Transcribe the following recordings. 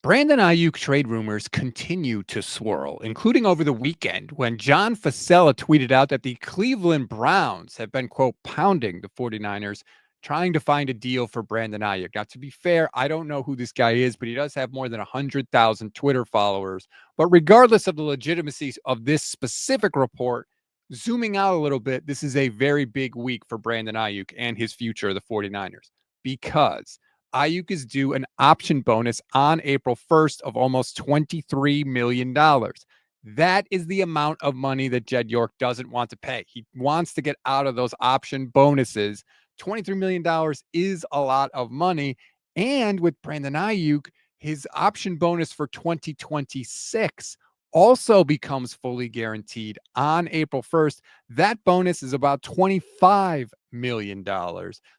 Brandon Aiyuk trade rumors continue to swirl, including over the weekend when John Fasella tweeted out that the Cleveland Browns have been, quote, pounding the 49ers, trying to find a deal for Brandon Aiyuk. Now, to be fair, I don't know who this guy is, but he does have more than 100,000 Twitter followers. But regardless of the legitimacy of this specific report, zooming out a little bit, this is a very big week for Brandon Aiyuk and his future of the 49ers because Aiyuk is due an option bonus on April 1st of almost $23 million. That is the amount of money that Jed York doesn't want to pay. He wants to get out of those option bonuses. $23 million is a lot of money. And with Brandon Aiyuk, his option bonus for 2026 also becomes fully guaranteed on April 1st. That bonus is about $25 million.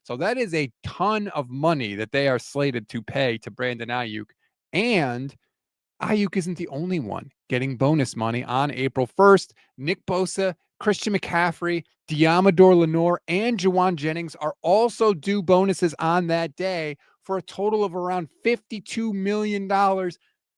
So that is a ton of money that they are slated to pay to Brandon Aiyuk. And Aiyuk isn't the only one getting bonus money on April 1st. Nick Bosa, Christian McCaffrey, Diamador Lenore, and Juwan Jennings are also due bonuses on that day for a total of around $52 million,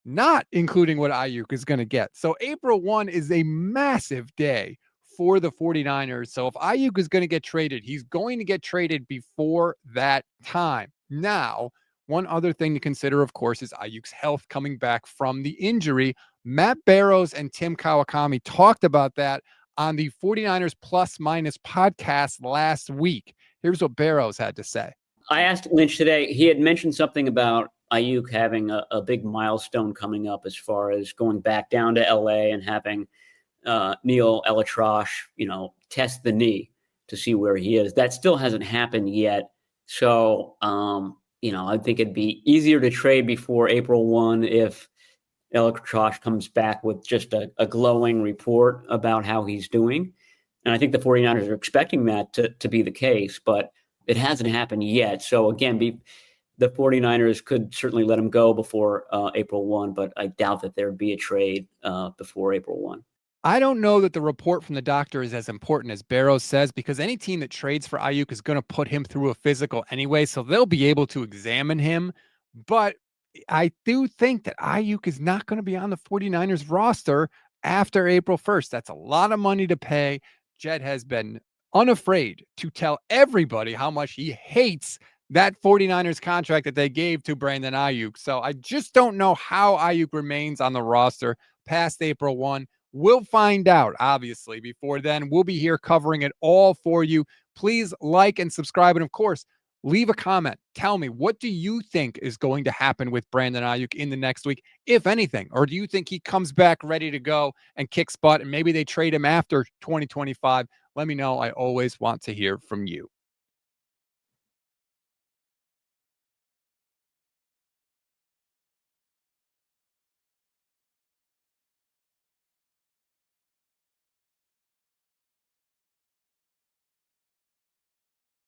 not including what Aiyuk is going to get. So April 1 is a massive day for the 49ers. So if Aiyuk is going to get traded, he's going to get traded before that time. Now, one other thing to consider, of course, is Aiyuk's health coming back from the injury. Matt Barrows and Tim Kawakami talked about that on the 49ers Plus Minus podcast last week. Here's what Barrows had to say. I asked Lynch today, he had mentioned something about Aiyuk having a big milestone coming up as far as going back down to LA and having Neil Elatrosh, test the knee to see where he is. That still hasn't happened yet. So, I think it'd be easier to trade before April 1 if Elatrosh comes back with just a glowing report about how he's doing. And I think the 49ers are expecting that to be the case, but it hasn't happened yet. So again, the 49ers could certainly let him go before April 1, but I doubt that there'd be a trade before April 1. I don't know that the report from the doctor is as important as Barrows says, because any team that trades for Aiyuk is going to put him through a physical anyway, so they'll be able to examine him. But I do think that Aiyuk is not going to be on the 49ers roster after April 1st. That's a lot of money to pay. Jed has been unafraid to tell everybody how much he hates that 49ers contract that they gave to Brandon Aiyuk. So I just don't know how Aiyuk remains on the roster past April 1. We'll find out, obviously. Before then, we'll be here covering it all for you. Please like and subscribe. And of course, leave a comment. Tell me, what do you think is going to happen with Brandon Aiyuk in the next week, if anything? Or do you think he comes back ready to go and kicks butt and maybe they trade him after 2025? Let me know. I always want to hear from you.